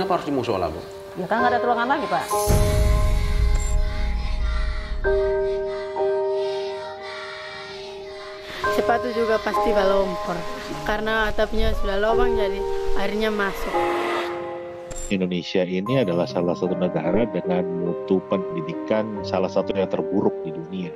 Kenapa harus di musola, Bu? Ya kan nggak ada ruangan lagi, Pak. Sepatu juga pasti balompor karena atapnya sudah lubang jadi airnya masuk. Indonesia ini adalah salah satu negara dengan mutu pendidikan salah satu yang terburuk di dunia.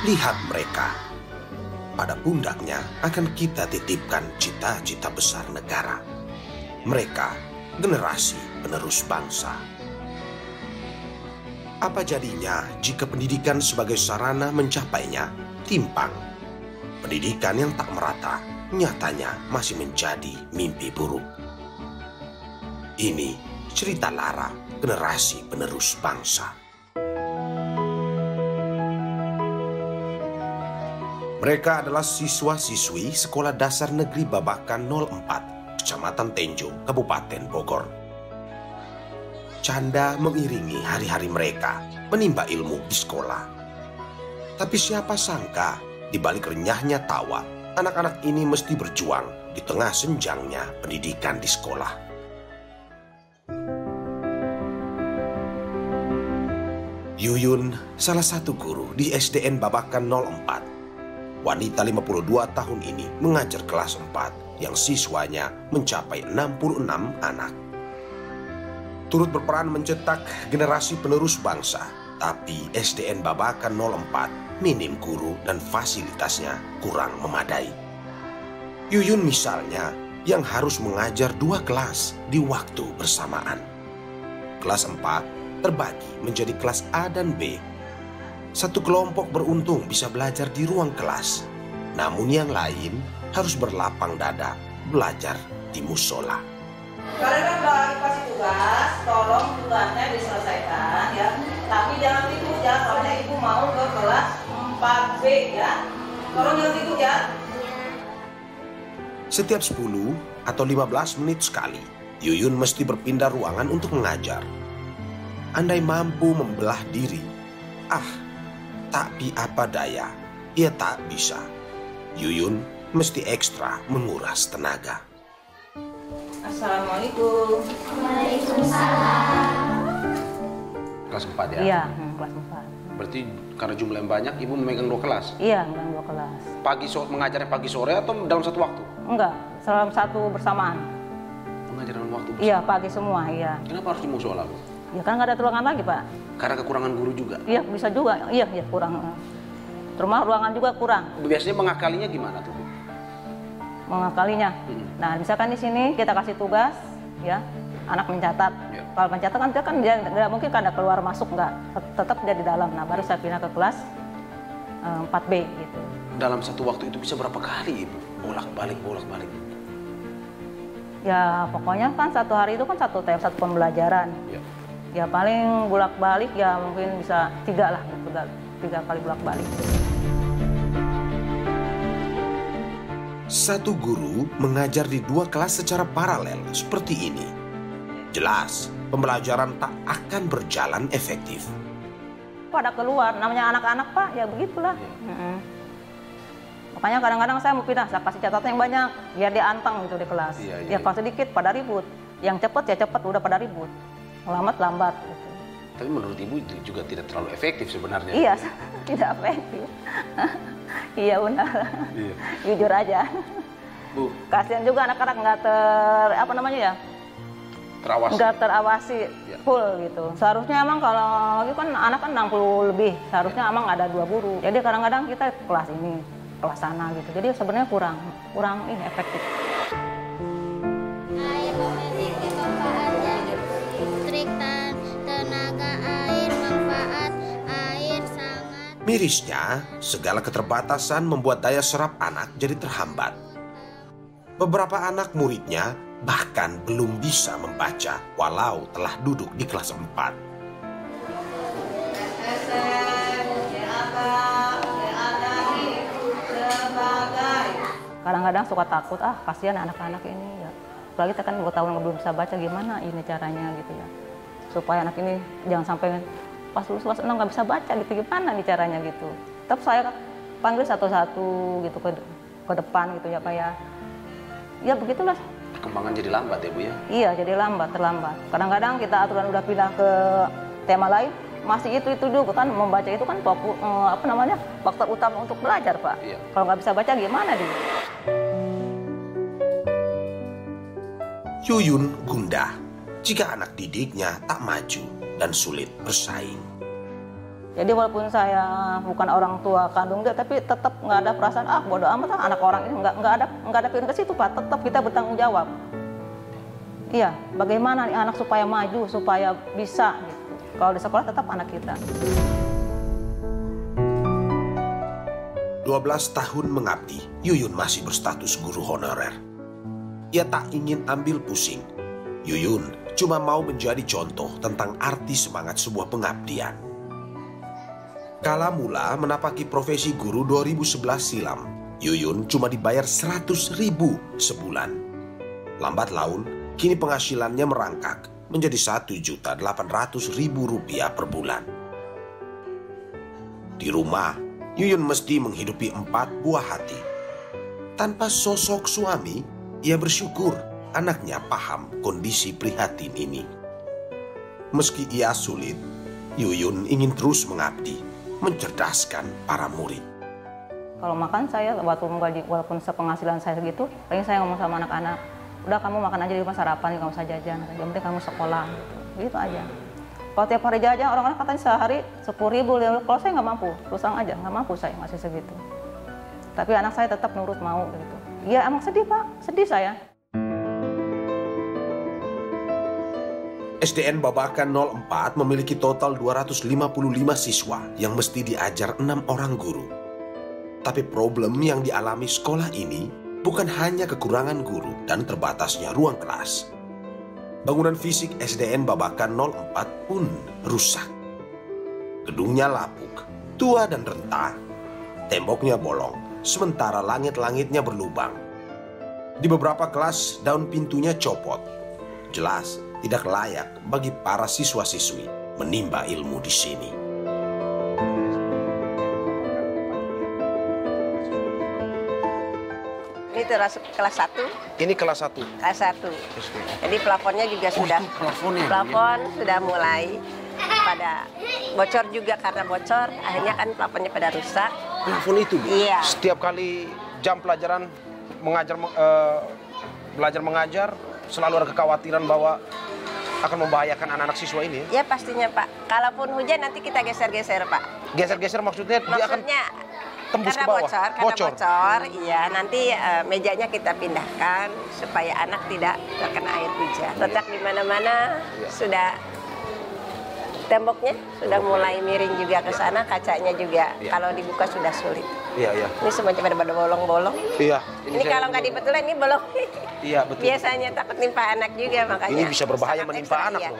Lihat mereka. Pada pundaknya akan kita titipkan cita-cita besar negara. Mereka generasi penerus bangsa. Apa jadinya jika pendidikan sebagai sarana mencapainya timpang? Pendidikan yang tak merata nyatanya masih menjadi mimpi buruk. Ini cerita Lara, generasi penerus bangsa. Mereka adalah siswa-siswi Sekolah Dasar Negeri Babakan 04, Kecamatan Tenjo, Kabupaten Bogor. Canda mengiringi hari-hari mereka menimba ilmu di sekolah. Tapi siapa sangka, di balik renyahnya tawa, anak-anak ini mesti berjuang di tengah senjangnya pendidikan di sekolah. Yuyun, salah satu guru di SDN Babakan 04. Wanita 52 tahun ini mengajar kelas 4 yang siswanya mencapai 66 anak. Turut berperan mencetak generasi penerus bangsa, tapi SDN Babakan 04 minim guru dan fasilitasnya kurang memadai. Yuyun misalnya yang harus mengajar 2 kelas di waktu bersamaan. Kelas 4 terbagi menjadi kelas A dan B. Satu kelompok beruntung bisa belajar di ruang kelas, namun yang lain harus berlapang dada belajar di musola. Kalian kan udah dikasih tugas, tolong tugasnya diselesaikan ya. Tapi jangan ribut ya, soalnya ibu mau ke kelas 4B ya. Tolong jangan ribut ya. Setiap 10 atau 15 menit sekali, Yuyun mesti berpindah ruangan untuk mengajar. Andai mampu membelah diri, tapi apa daya, ia tak bisa. Yuyun mesti ekstra menguras tenaga. Assalamualaikum. Waalaikumsalam. Kelas 4 ya? Iya, kelas 4. Berarti karena jumlah yang banyak, Ibu memegang 2 kelas? Iya, memegang 2 kelas. Mengajarnya pagi sore atau dalam satu waktu? Enggak, dalam satu bersamaan. Mengajar dalam waktu bersama? Iya, pagi semua, iya. Kenapa harus di musola, Bu? Ya kan nggak ada ruangan lagi, Pak. Karena kekurangan guru juga? Iya, bisa juga. Iya, kurang. Rumah ruangan juga kurang. Biasanya mengakalinya gimana tuh, Bu? Mengakalinya. Nah, misalkan di sini kita kasih tugas, ya, anak mencatat. Ya. Kalau mencatat kan dia nggak mungkin kan ada keluar masuk nggak, tetap dia di dalam. Nah, baru saya pindah ke kelas 4B gitu. Dalam satu waktu itu bisa berapa kali, Ibu? Bolak-balik. Ya, pokoknya kan satu hari itu kan satu pembelajaran. Ya. Ya paling bolak-balik ya mungkin bisa 3 lah, 3 kali bolak-balik. Satu guru mengajar di 2 kelas secara paralel seperti ini. Jelas, pembelajaran tak akan berjalan efektif. Pada keluar, namanya anak-anak Pak, ya begitulah. Makanya kadang-kadang saya mau pindah, saya kasih catatan yang banyak, biar dia anteng gitu di kelas. Ya kalau sedikit pada ribut, yang cepat ya cepat, udah pada ribut. Lambat gitu. Tapi menurut Ibu itu juga tidak terlalu efektif sebenarnya. Iya, tidak efektif. Iya benar. Iya. Jujur aja. Bu, Kasihan juga anak-anak nggak terawasi. nggak terawasi Ya. full gitu. Seharusnya emang kalau lagi kan anak kan 60 lebih, seharusnya emang ada 2 guru. Jadi kadang-kadang kita kelas ini, kelas sana gitu. Jadi sebenarnya kurang ini efektif. Air memiliki manfaat yang listrik dan tenaga air, manfaat air sangat. Mirisnya, segala keterbatasan membuat daya serap anak jadi terhambat. Beberapa anak muridnya bahkan belum bisa membaca walau telah duduk di kelas 4. Kadang-kadang suka takut, kasihan anak-anak ini ya. Apalagi kita kan 2 tahun belum bisa baca, gimana ini caranya gitu ya. Supaya anak ini jangan sampai pas lulus kelas 6 nggak bisa baca gitu, gimana nih caranya gitu. Tetap saya panggil satu-satu gitu ke depan gitu ya Pak ya. Ya begitulah. Perkembangan jadi lambat ya Bu ya? Iya, jadi terlambat. Kadang-kadang kita aturan udah pindah ke tema lain, masih itu dulu kan, membaca itu kan faktor utama untuk belajar Pak. Iya. Kalau nggak bisa baca gimana dia? Yuyun gundah jika anak didiknya tak maju dan sulit bersaing. Jadi walaupun saya bukan orang tua kandung dia, tapi tetap nggak ada perasaan bodoh amat anak orang ini, nggak ada pikiran ke situ Pak. Tetap kita bertanggung jawab. Iya, bagaimana nih anak supaya maju, supaya bisa gitu. Kalau di sekolah tetap anak kita. 12 tahun mengabdi, Yuyun masih berstatus guru honorer. Ia tak ingin ambil pusing. Yuyun cuma mau menjadi contoh tentang arti semangat sebuah pengabdian. Kala mula menapaki profesi guru 2011 silam, Yuyun cuma dibayar 100.000 sebulan. Lambat laun, kini penghasilannya merangkak menjadi Rp1.800.000 per bulan. Di rumah, Yuyun mesti menghidupi 4 buah hati. Tanpa sosok suami, ia bersyukur anaknya paham kondisi prihatin ini. Meski ia sulit, Yuyun ingin terus mengabdi, mencerdaskan para murid. Kalau makan saya waktu menggaji, walaupun sepenghasilan saya segitu, paling saya ngomong sama anak-anak, udah kamu makan aja di rumah, sarapan, kamu usah jajan, yang penting kamu sekolah, gitu aja. Kalau tiap hari jajan, orang-orang katanya sehari 10.000, kalau saya nggak mampu, terus terang aja, nggak mampu saya masih segitu. Tapi anak saya tetap nurut mau gitu. Ya emang sedih Pak, sedih saya. SDN Babakan 04 memiliki total 255 siswa yang mesti diajar 6 orang guru. Tapi problem yang dialami sekolah ini bukan hanya kekurangan guru dan terbatasnya ruang kelas. Bangunan fisik SDN Babakan 04 pun rusak. Gedungnya lapuk, tua dan rentah. Temboknya bolong, sementara langit-langitnya berlubang. Di beberapa kelas daun pintunya copot. Jelas tidak layak bagi para siswa-siswi menimba ilmu di sini. Ini kelas 1. Ini kelas 1. Kelas 1. Jadi plafonnya juga sudah. Plafon sudah mulai pada bocor juga, karena bocor akhirnya kan plafonnya pada rusak. Plafon itu Bu? Iya. Setiap kali jam pelajaran belajar mengajar selalu ada kekhawatiran bahwa akan membahayakan anak-anak siswa ini. Ya pastinya Pak. Kalaupun hujan nanti kita geser-geser Pak. Geser-geser maksudnya dia akan tembus ke bawah. Bocor. Iya, nanti mejanya kita pindahkan supaya anak tidak terkena air hujan. Letak di mana-mana sudah, temboknya sudah mulai miring juga ke sana, kacanya juga kalau dibuka sudah sulit. Iya. Ini semuanya pada bolong-bolong. Iya. Ini kalau nggak dibetulin ini bolong. Iya betul. Biasanya takut nimpa anak juga, makanya. Ini bisa berbahaya sangat menimpa ekstra, anak iya. loh.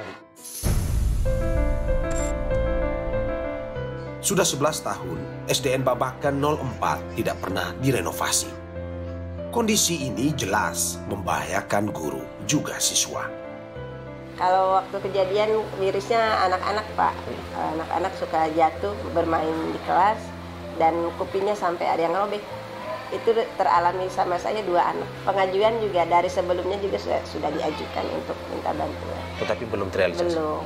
Sudah 11 tahun, SDN Babakan 04 tidak pernah direnovasi. Kondisi ini jelas membahayakan guru juga siswa. Kalau waktu kejadian virusnya anak-anak Pak, anak-anak suka jatuh bermain di kelas dan kupingnya sampai ada yang robek. Itu teralami sama saya 2 anak. Pengajuan juga dari sebelumnya juga sudah diajukan untuk minta bantuan. Tetapi belum terrealisasi. Belum.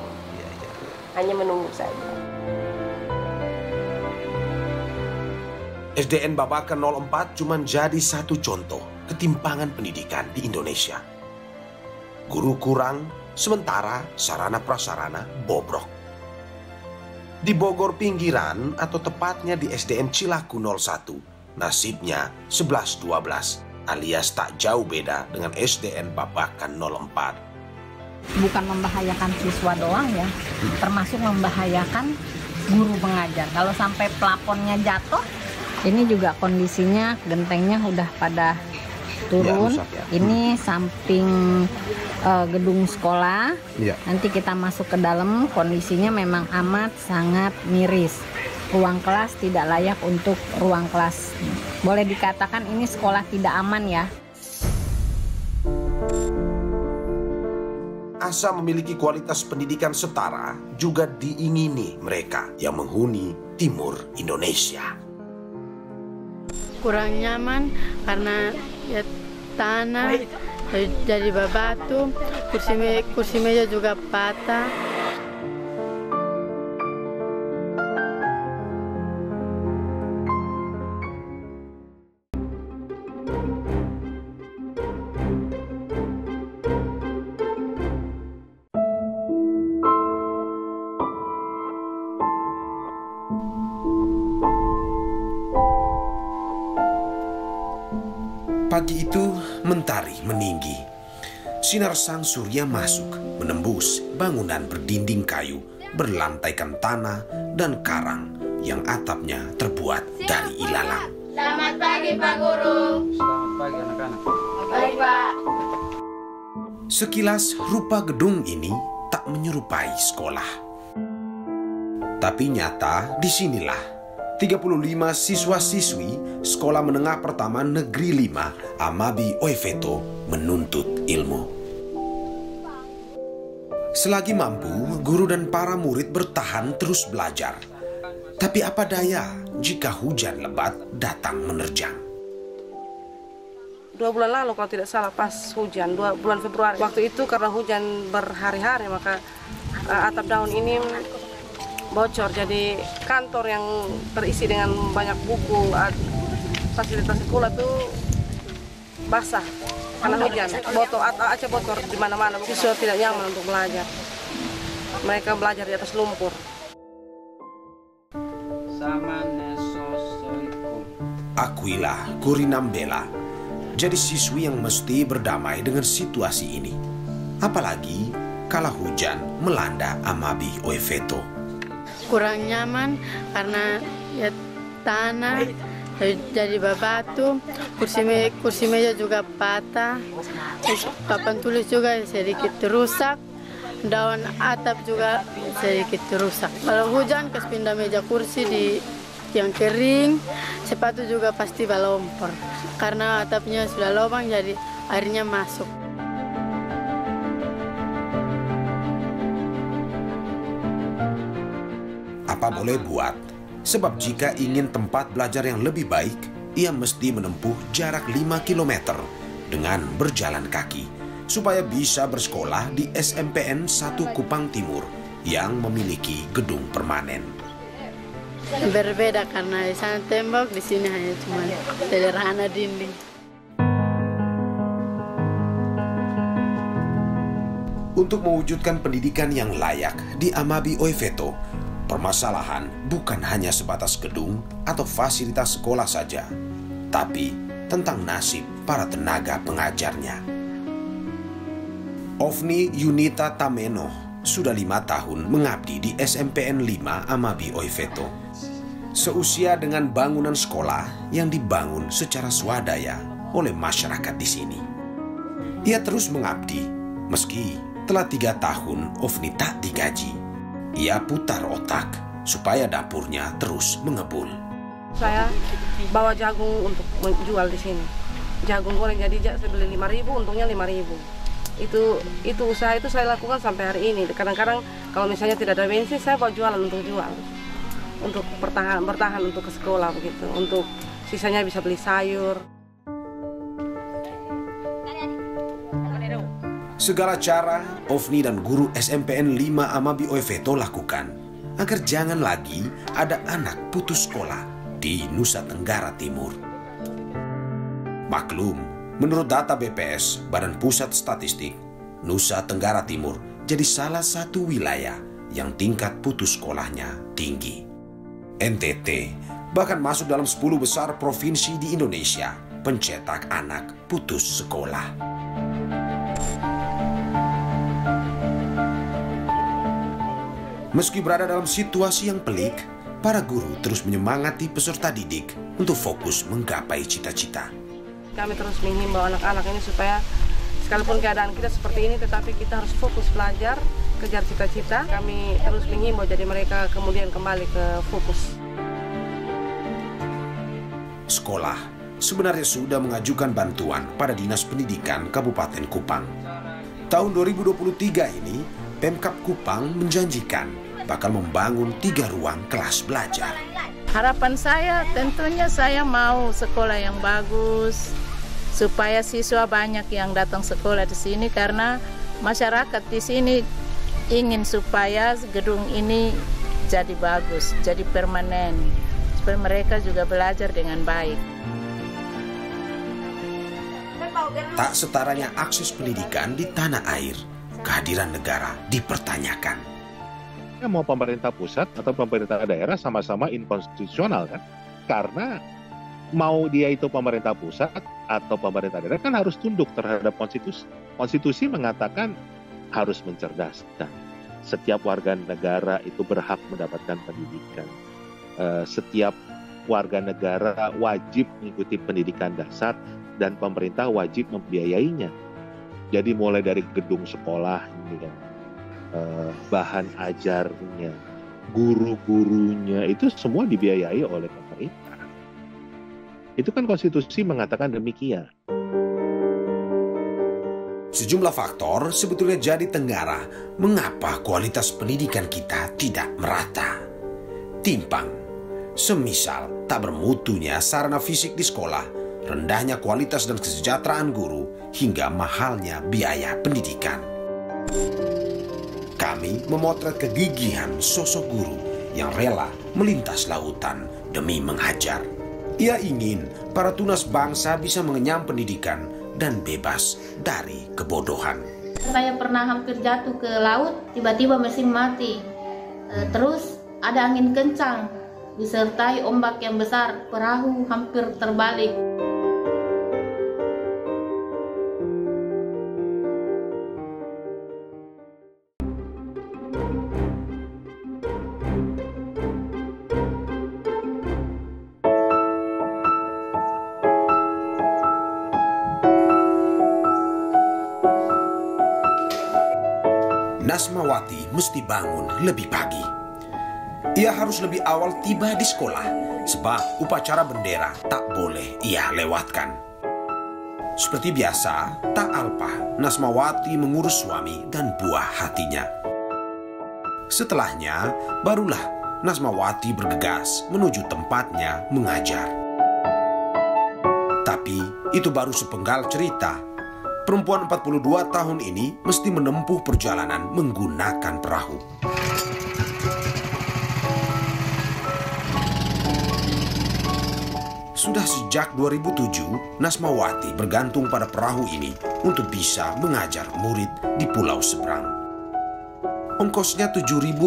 Hanya menunggu saja. SDN Babakan 04 cuma jadi satu contoh ketimpangan pendidikan di Indonesia. Guru kurang, sementara sarana prasarana bobrok. Di Bogor pinggiran atau tepatnya di SDN Cilaku 01, nasibnya 11-12 alias tak jauh beda dengan SDN Babakan 04. Bukan membahayakan siswa doang ya, termasuk membahayakan guru pengajar. Kalau sampai plafonnya jatuh, ini juga kondisinya gentengnya udah pada turun. Ya, rusak ya. Ini samping gedung sekolah. Ya. Nanti kita masuk ke dalam, kondisinya memang amat sangat miris. Ruang kelas tidak layak untuk ruang kelas. Boleh dikatakan ini sekolah tidak aman ya. Asa memiliki kualitas pendidikan setara juga diingini mereka yang menghuni timur Indonesia. Kurang nyaman karena ya tanah jadi bebatu, kursi meja juga patah. Pagi itu mentari meninggi. Sinar sang surya masuk, menembus bangunan berdinding kayu, berlantaikan tanah dan karang yang atapnya terbuat dari ilalang. Selamat pagi Pak Guru. Selamat pagi anak-anak. Baik Pak. Sekilas rupa gedung ini tak menyerupai sekolah. Tapi nyata disinilah 35 siswa-siswi Sekolah Menengah Pertama Negeri 5 Amabi Oefeto menuntut ilmu. Selagi mampu, guru dan para murid bertahan terus belajar. Tapi apa daya jika hujan lebat datang menerjang. 2 bulan lalu kalau tidak salah pas hujan, 2 bulan Februari. Waktu itu karena hujan berhari-hari maka atap daun ini bocor, jadi kantor yang terisi dengan banyak buku, fasilitas sekolah tuh basah karena hujan. Aceh bocor di mana-mana, siswa tidak nyaman untuk belajar. Mereka belajar di atas lumpur. Aquila Kurinambela jadi siswi yang mesti berdamai dengan situasi ini. Apalagi kala hujan melanda Amabi Oefeto. Kurang nyaman karena ya tanah jadi bebatu, kursi meja juga patah, papan tulis juga sedikit rusak, daun atap juga sedikit rusak. Kalau hujan kes pindah meja kursi di yang kering, sepatu juga pasti balompor karena atapnya sudah lubang jadi airnya masuk. Apa boleh buat, sebab jika ingin tempat belajar yang lebih baik, ia mesti menempuh jarak 5 km dengan berjalan kaki, supaya bisa bersekolah di SMPN 1 Kupang Timur yang memiliki gedung permanen. Berbeda karena di sana tembok, di sini hanya cuma sederhana dinding. Untuk mewujudkan pendidikan yang layak di Amabi Oefeto, permasalahan bukan hanya sebatas gedung atau fasilitas sekolah saja, tapi tentang nasib para tenaga pengajarnya. Ofni Yunita Tameno sudah 5 tahun mengabdi di SMPN 5 Amabi Oefeto. Seusia dengan bangunan sekolah yang dibangun secara swadaya oleh masyarakat di sini. Ia terus mengabdi, meski telah 3 tahun Ofni tak digaji. Ia putar otak supaya dapurnya terus mengebul. Saya bawa jagung untuk menjual di sini. Jagung goreng jadi saya beli 5.000, untungnya 5.000. Itu usaha itu saya lakukan sampai hari ini. Kadang-kadang kalau misalnya tidak ada bensin, saya bawa jualan untuk jual. Untuk bertahan untuk ke sekolah begitu. Untuk sisanya bisa beli sayur. Segala cara Ofni dan guru SMPN 5 Amabi Oefeto lakukan agar jangan lagi ada anak putus sekolah di Nusa Tenggara Timur. Maklum, menurut data BPS, Badan Pusat Statistik, Nusa Tenggara Timur jadi salah satu wilayah yang tingkat putus sekolahnya tinggi. NTT bahkan masuk dalam 10 besar provinsi di Indonesia pencetak anak putus sekolah. Meski berada dalam situasi yang pelik, para guru terus menyemangati peserta didik untuk fokus menggapai cita-cita. Kami terus menghimbau anak-anak ini supaya sekalipun keadaan kita seperti ini, tetapi kita harus fokus belajar, kejar cita-cita. Kami terus menghimbau jadi mereka kemudian kembali ke fokus. Sekolah sebenarnya sudah mengajukan bantuan pada Dinas Pendidikan Kabupaten Kupang. Tahun 2023 ini, Pemkab Kupang menjanjikan bakal membangun 3 ruang kelas belajar. Harapan saya tentunya saya mau sekolah yang bagus, supaya siswa banyak yang datang sekolah di sini, karena masyarakat di sini ingin supaya gedung ini jadi bagus, jadi permanen, supaya mereka juga belajar dengan baik. Tak setaranya akses pendidikan di tanah air, kehadiran negara dipertanyakan. Mau pemerintah pusat atau pemerintah daerah sama-sama inkonstitusional kan? Karena mau dia itu pemerintah pusat atau pemerintah daerah kan harus tunduk terhadap konstitusi. Konstitusi mengatakan harus mencerdaskan. Setiap warga negara itu berhak mendapatkan pendidikan. Setiap warga negara wajib mengikuti pendidikan dasar dan pemerintah wajib membiayainya. Jadi mulai dari gedung sekolahnya, bahan ajarnya, guru-gurunya itu semua dibiayai oleh pemerintah. Itu kan konstitusi mengatakan demikian. Sejumlah faktor sebetulnya jadi tenggara mengapa kualitas pendidikan kita tidak merata. Timpang, semisal tak bermutunya sarana fisik di sekolah, rendahnya kualitas dan kesejahteraan guru, hingga mahalnya biaya pendidikan. Kami memotret kegigihan sosok guru yang rela melintas lautan demi mengajar. Ia ingin para tunas bangsa bisa mengenyam pendidikan dan bebas dari kebodohan. Saya pernah hampir jatuh ke laut, tiba-tiba mesin mati. Terus ada angin kencang, disertai ombak yang besar, perahu hampir terbalik. Nasmawati mesti bangun lebih pagi. Ia harus lebih awal tiba di sekolah, sebab upacara bendera tak boleh ia lewatkan. Seperti biasa, tak alpa Nasmawati mengurus suami dan buah hatinya. Setelahnya, barulah Nasmawati bergegas menuju tempatnya mengajar. Tapi itu baru sepenggal cerita. Perempuan 42 tahun ini mesti menempuh perjalanan menggunakan perahu. Sudah sejak 2007, Nasmawati bergantung pada perahu ini untuk bisa mengajar murid di pulau seberang. Ongkosnya Rp7.000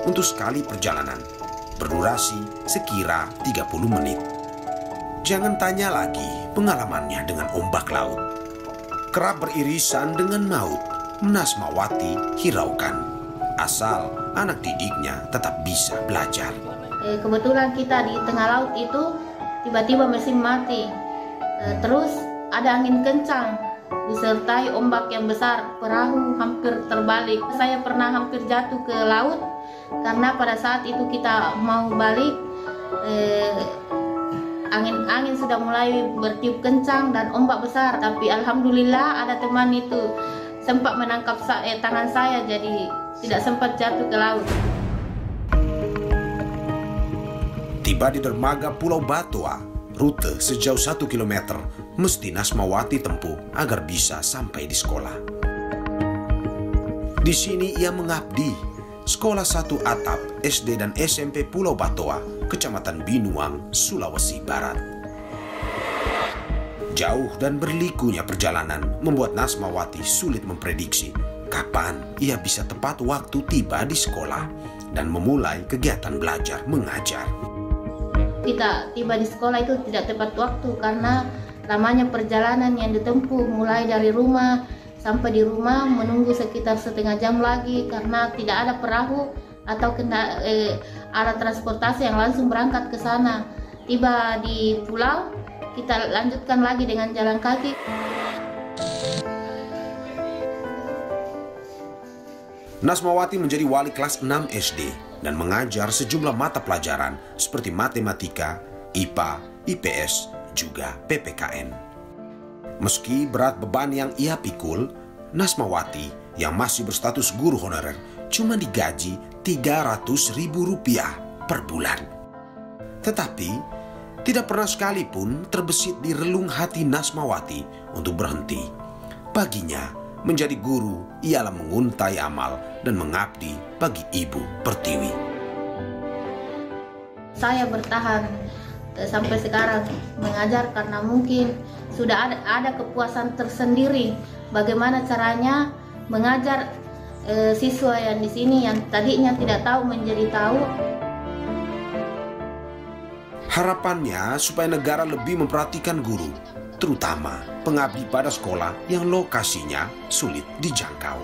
untuk sekali perjalanan, berdurasi sekira 30 menit. Jangan tanya lagi pengalamannya dengan ombak laut. Kerap beririsan dengan maut, Nasmawati hiraukan. Asal anak didiknya tetap bisa belajar. Kebetulan kita di tengah laut itu tiba-tiba mesin mati. Terus ada angin kencang, disertai ombak yang besar, perahu hampir terbalik. Saya pernah hampir jatuh ke laut karena pada saat itu kita mau balik, angin sudah mulai bertiup kencang dan ombak besar, tapi alhamdulillah ada teman itu sempat menangkap tangan saya, jadi tidak sempat jatuh ke laut. Tiba di dermaga Pulau Batoa, rute sejauh 1 km mesti Nasmawati tempuh agar bisa sampai di sekolah. Di sini ia mengabdi, Sekolah 1 Atap, SD dan SMP Pulau Batoa, Kecamatan Binuang, Sulawesi Barat. Jauh dan berlikunya perjalanan membuat Nasmawati sulit memprediksi kapan ia bisa tepat waktu tiba di sekolah dan memulai kegiatan belajar mengajar. Kita tiba di sekolah itu tidak tepat waktu karena lamanya perjalanan yang ditempuh mulai dari rumah sampai di rumah menunggu sekitar setengah jam lagi karena tidak ada perahu atau alat transportasi yang langsung berangkat ke sana. Tiba di pulau, kita lanjutkan lagi dengan jalan kaki. Nasmawati menjadi wali kelas 6 SD dan mengajar sejumlah mata pelajaran seperti matematika, IPA, IPS, juga PPKN. Meski berat beban yang ia pikul, Nasmawati yang masih berstatus guru honorer cuma digaji Rp300.000 per bulan. Tetapi tidak pernah sekalipun terbesit di relung hati Nasmawati untuk berhenti. Baginya, menjadi guru ialah menguntai amal dan mengabdi bagi Ibu Pertiwi. Saya bertahan sampai sekarang mengajar karena mungkin sudah ada kepuasan tersendiri bagaimana caranya mengajar siswa yang di sini yang tadinya tidak tahu menjadi tahu. Harapannya supaya negara lebih memperhatikan guru, terutama pengabdi pada sekolah yang lokasinya sulit dijangkau.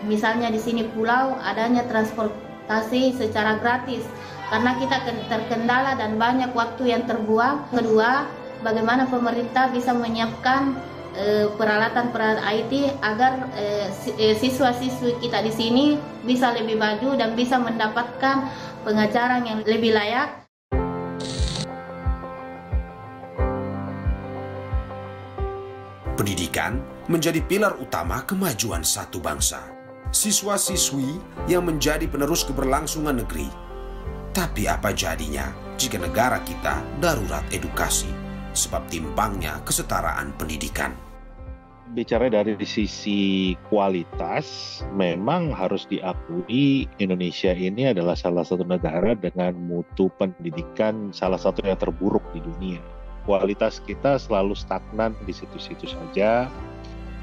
Misalnya di sini pulau adanya transportasi secara gratis karena kita terkendala dan banyak waktu yang terbuang. Kedua, bagaimana pemerintah bisa menyiapkan peralatan IT agar siswa-siswi kita di sini bisa lebih maju dan bisa mendapatkan pengajaran yang lebih layak. Pendidikan menjadi pilar utama kemajuan satu bangsa. Siswa-siswi yang menjadi penerus keberlangsungan negeri. Tapi apa jadinya jika negara kita darurat edukasi sebab timpangnya kesetaraan pendidikan? Bicara dari sisi kualitas, memang harus diakui Indonesia ini adalah salah satu negara dengan mutu pendidikan salah satu yang terburuk di dunia. Kualitas kita selalu stagnan di situ-situ saja.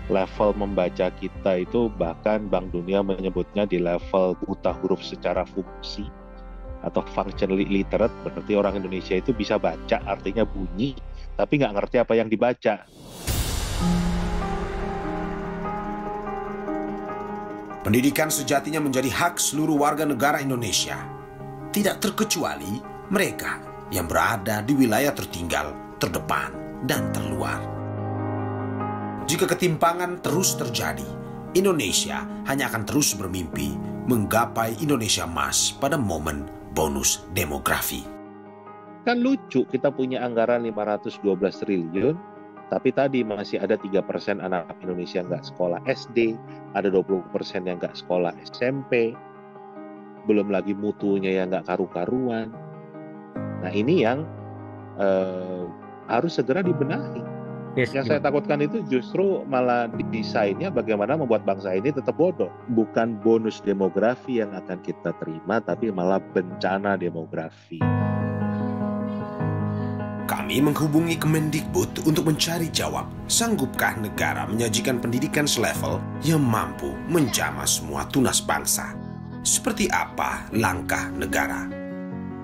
Level membaca kita itu bahkan Bank Dunia menyebutnya di level buta huruf secara fungsi atau functionally literate, berarti orang Indonesia itu bisa baca, artinya bunyi, tapi nggak ngerti apa yang dibaca. Pendidikan sejatinya menjadi hak seluruh warga negara Indonesia, tidak terkecuali mereka yang berada di wilayah tertinggal, terdepan, dan terluar. Jika ketimpangan terus terjadi, Indonesia hanya akan terus bermimpi menggapai Indonesia Emas pada momen bonus demografi. Kan lucu, kita punya anggaran 512 triliun, tapi tadi masih ada 3% anak Indonesia nggak sekolah SD, ada 20% yang nggak sekolah SMP, belum lagi mutunya yang nggak karu-karuan. Nah ini yang harus segera dibenahi. Yang saya takutkan itu justru malah desainnya bagaimana membuat bangsa ini tetap bodoh. Bukan bonus demografi yang akan kita terima, tapi malah bencana demografi. Kami menghubungi Kemendikbud untuk mencari jawab, sanggupkah negara menyajikan pendidikan selevel yang mampu menjamah semua tunas bangsa? Seperti apa langkah negara?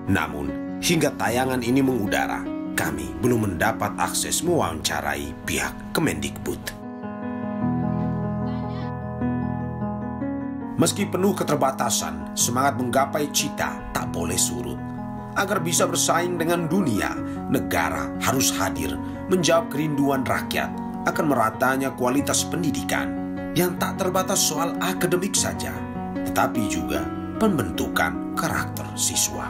Namun, hingga tayangan ini mengudara, kami belum mendapat akses mewawancarai pihak Kemendikbud. Meski penuh keterbatasan, semangat menggapai cita tak boleh surut. Agar bisa bersaing dengan dunia, negara harus hadir menjawab kerinduan rakyat akan meratanya kualitas pendidikan yang tak terbatas soal akademik saja, tetapi juga pembentukan karakter siswa.